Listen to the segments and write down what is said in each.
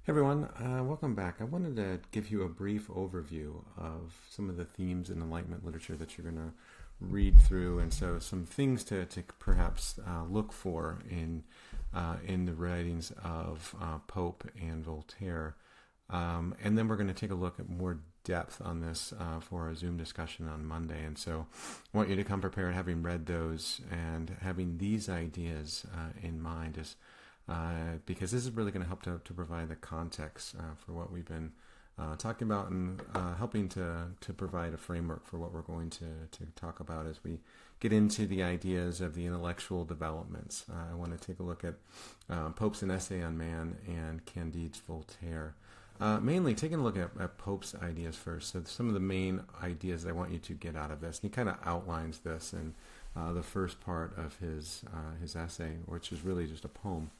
Hey everyone, welcome back. I wanted to give you a brief overview of some of the themes in Enlightenment literature that you're going to read through, and so some things to perhaps look for in the writings of Pope and Voltaire. And then we're going to take a look at more depth on this for a Zoom discussion on Monday. And so I want you to come prepared having read those and having these ideas in mind as because this is really going to help to provide the context for what we've been talking about and helping to provide a framework for what we're going to talk about as we get into the ideas of the intellectual developments. I want to take a look at Pope's An Essay on Man and Candide's Voltaire. Mainly taking a look at Pope's ideas first. So some of the main ideas that I want you to get out of this. And he kind of outlines this in the first part of his essay, which is really just a poem.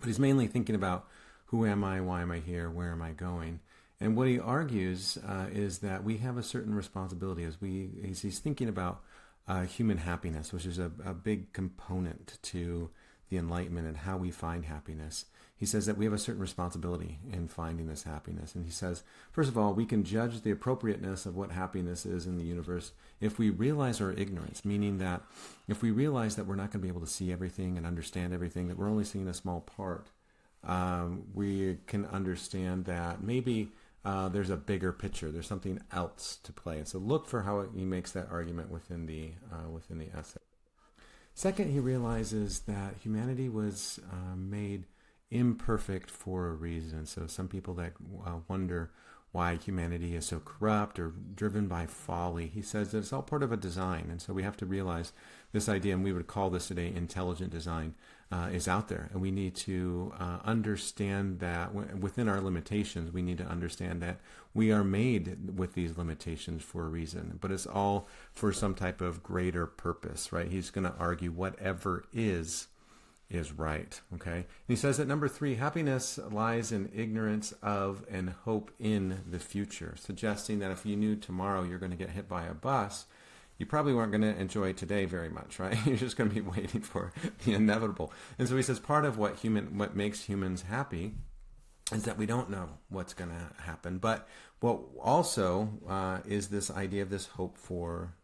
But he's mainly thinking about who am I, why am I here, where am I going? And what he argues is that we have a certain responsibility as he's thinking about human happiness, which is a big component to the Enlightenment and how we find happiness. He says that we have a certain responsibility in finding this happiness. And he says, first of all, we can judge the appropriateness of what happiness is in the universe if we realize our ignorance, meaning that if we realize that we're not going to be able to see everything and understand everything, that we're only seeing a small part, we can understand that maybe there's a bigger picture. There's something else to play. And so look for how he makes that argument within the essay. Second, he realizes that humanity was made imperfect for a reason. So some people that wonder why humanity is so corrupt or driven by folly, he says that it's all part of a design. And so we have to realize this idea, and we would call this today intelligent design, is out there. And we need to understand that within our limitations, we need to understand that we are made with these limitations for a reason. But it's all for some type of greater purpose, right? He's going to argue whatever is right, okay? And he says that number 3, happiness lies in ignorance of and hope in the future, suggesting that if you knew tomorrow you're going to get hit by a bus, you probably weren't going to enjoy today very much, right? You're just going to be waiting for the inevitable. And so he says part of what makes humans happy is that we don't know what's going to happen. But what also is this idea of this hope for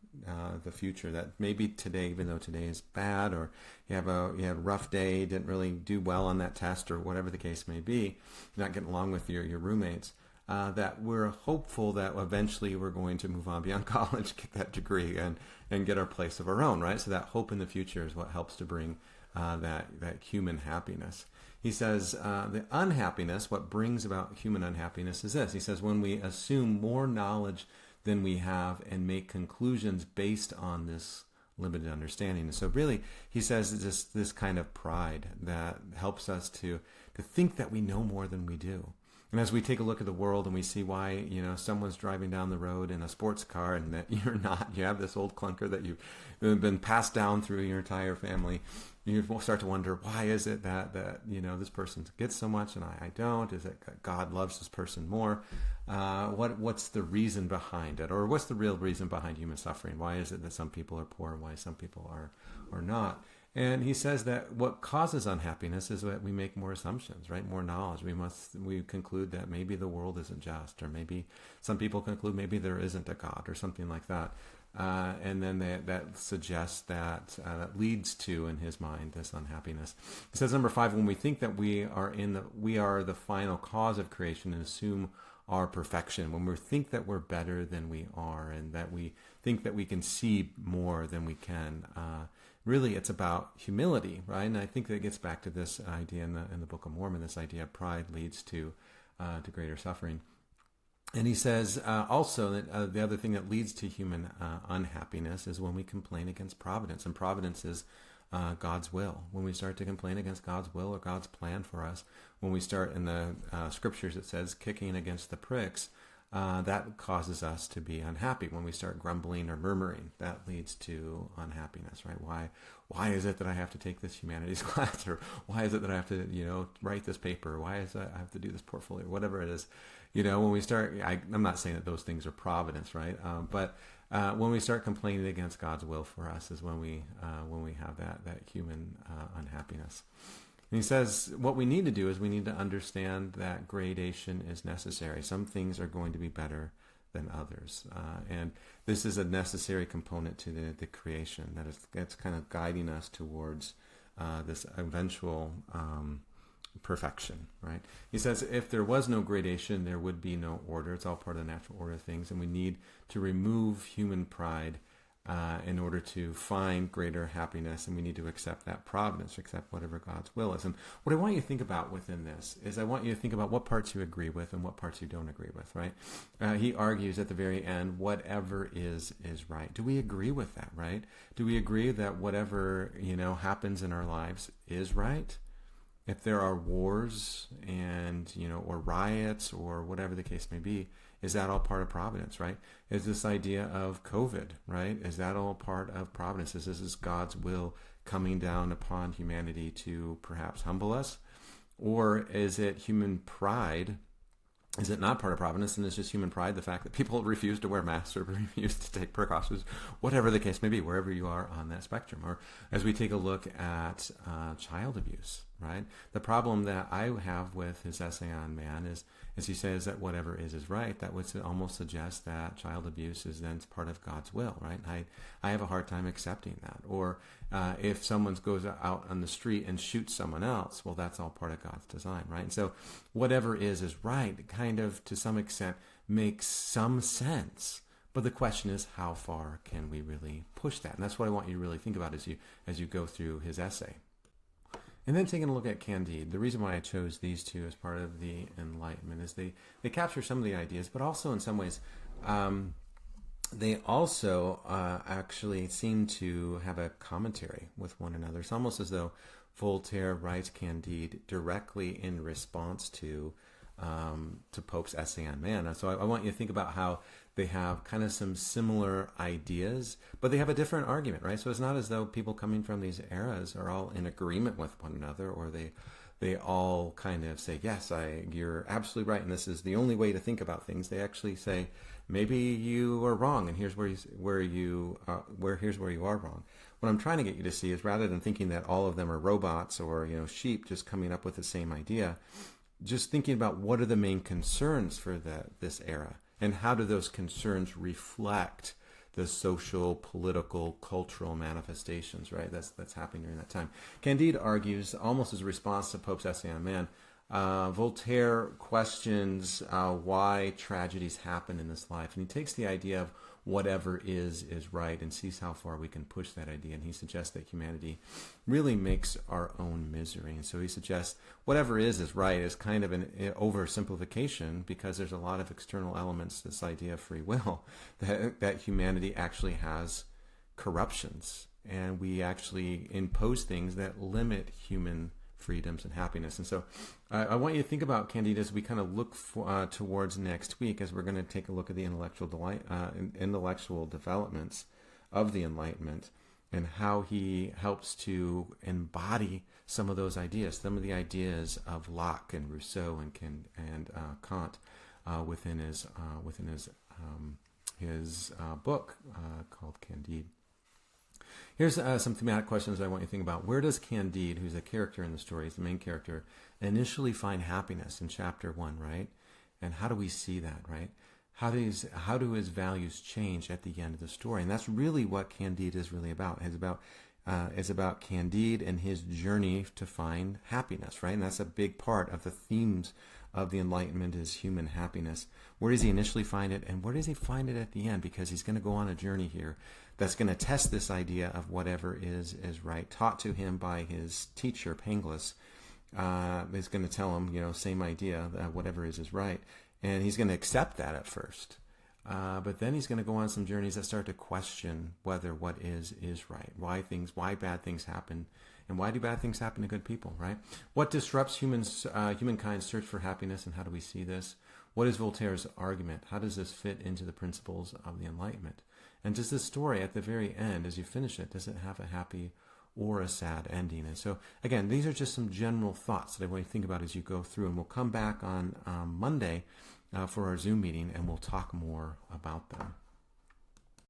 the future, that maybe today, even though today is bad, or you have a rough day, didn't really do well on that test, or whatever the case may be, you're not getting along with your roommates, that we're hopeful that eventually we're going to move on beyond college, get that degree, and get our place of our own, right? So that hope in the future is what helps to bring that human happiness. He says the unhappiness, what brings about human unhappiness is this. He says when we assume more knowledge than we have and make conclusions based on this limited understanding. And so really, he says this kind of pride that helps us to think that we know more than we do. And as we take a look at the world and we see why, someone's driving down the road in a sports car and that you're not, you have this old clunker that you've been passed down through your entire family, you start to wonder, why is it that this person gets so much and I don't? Is it God loves this person more? What's the reason behind it? Or what's the real reason behind human suffering? Why is it that some people are poor and why some people are not? And he says that what causes unhappiness is that we make more assumptions, right? More knowledge. We conclude that maybe the world isn't just, or maybe some people conclude maybe there isn't a God, or something like that. And then that suggests that leads to, in his mind, this unhappiness. He says number 5, when we think that we are the final cause of creation and assume our perfection, when we think that we're better than we are, and that we think that we can see more than we can, really it's about humility, right? And I think that gets back to this idea in the Book of Mormon, this idea of pride leads to greater suffering. And he says also that the other thing that leads to human unhappiness is when we complain against providence. And providence is God's will. When we start to complain against God's will or God's plan for us, when we start in the scriptures, it says kicking against the pricks, that causes us to be unhappy. When we start grumbling or murmuring, that leads to unhappiness, right? Why is it that I have to take this humanities class? Or why is it that I have to, write this paper? Why is it I have to do this portfolio? Whatever it is, when we start, I'm not saying that those things are providence, right? But when we start complaining against God's will for us is when we have that human unhappiness. And he says what we need to do is we need to understand that gradation is necessary. Some things are going to be better than others. And this is a necessary component to the creation that's kind of guiding us towards this eventual perfection, right? He says if there was no gradation, there would be no order. It's all part of the natural order of things, and we need to remove human pride in order to find greater happiness, and we need to accept that providence, accept whatever God's will is. And what I want you to think about within this is I want you to think about what parts you agree with and what parts you don't agree with, right? He argues at the very end, whatever is right. Do we agree with that, right? Do we agree that whatever, happens in our lives is right? If there are wars and, or riots or whatever the case may be, is that all part of providence, right? Is this idea of COVID, right? Is that all part of providence? Is this God's will coming down upon humanity to perhaps humble us? Or is it human pride? Is it not part of providence, and it's just human pride, the fact that people refuse to wear masks or refuse to take precautions, whatever the case may be, wherever you are on that spectrum? Or as we take a look at child abuse, right? The problem that I have with his essay on man is he says that whatever is right. That would almost suggest that child abuse is then part of God's will, right? I have a hard time accepting that. Or if someone goes out on the street and shoots someone else, well, that's all part of God's design, right? And so whatever is right kind of, to some extent, makes some sense. But the question is, how far can we really push that? And that's what I want you to really think about as you go through his essay. And then taking a look at Candide, the reason why I chose these two as part of the Enlightenment is they capture some of the ideas, but also in some ways they also actually seem to have a commentary with one another. It's almost as though Voltaire writes Candide directly in response to Pope's essay on man. And so I want you to think about how they have kind of some similar ideas, but they have a different argument, right? So it's not as though people coming from these eras are all in agreement with one another, or they all kind of say, yes, you're absolutely right, and this is the only way to think about things. They actually say, maybe you are wrong, and here's where you are wrong. What I'm trying to get you to see is, rather than thinking that all of them are robots or sheep just coming up with the same idea, just thinking about what are the main concerns for this era, and how do those concerns reflect the social, political, cultural manifestations, right? That's happening during that time. Candide argues, almost as a response to Pope's essay on man, Voltaire questions why tragedies happen in this life, and he takes the idea of whatever is right and sees how far we can push that idea. And he suggests that humanity really makes our own misery. And so he suggests whatever is right is kind of an oversimplification, because there's a lot of external elements to this idea of free will, that humanity actually has corruptions, and we actually impose things that limit human freedoms and happiness. And so I want you to think about Candide as we kind of look towards next week, as we're going to take a look at the intellectual developments of the Enlightenment, and how he helps to embody some of those ideas, some of the ideas of Locke and Rousseau and Kant within his book called Candide. Here's some thematic questions I want you to think about. Where does Candide, who's a character in the story, is the main character, initially find happiness in chapter 1, right? And how do we see that, right? How do his values change at the end of the story? And that's really what Candide is really about. It's about Candide and his journey to find happiness, right? And that's a big part of the themes of the Enlightenment, is human happiness. Where does he initially find it, and where does he find it at the end? Because he's going to go on a journey here that's going to test this idea of whatever is right, taught to him by his teacher, Pangloss. Is going to tell him, same idea, whatever is right. And he's going to accept that at first. But then he's going to go on some journeys that start to question whether what is right, why bad things happen, and why do bad things happen to good people, right? What disrupts humankind's search for happiness, and how do we see this? What is Voltaire's argument? How does this fit into the principles of the Enlightenment? And does this story, at the very end, as you finish it, does it have a happy or a sad ending? And so, again, these are just some general thoughts that I want you to think about as you go through. And we'll come back on Monday for our Zoom meeting, and we'll talk more about them.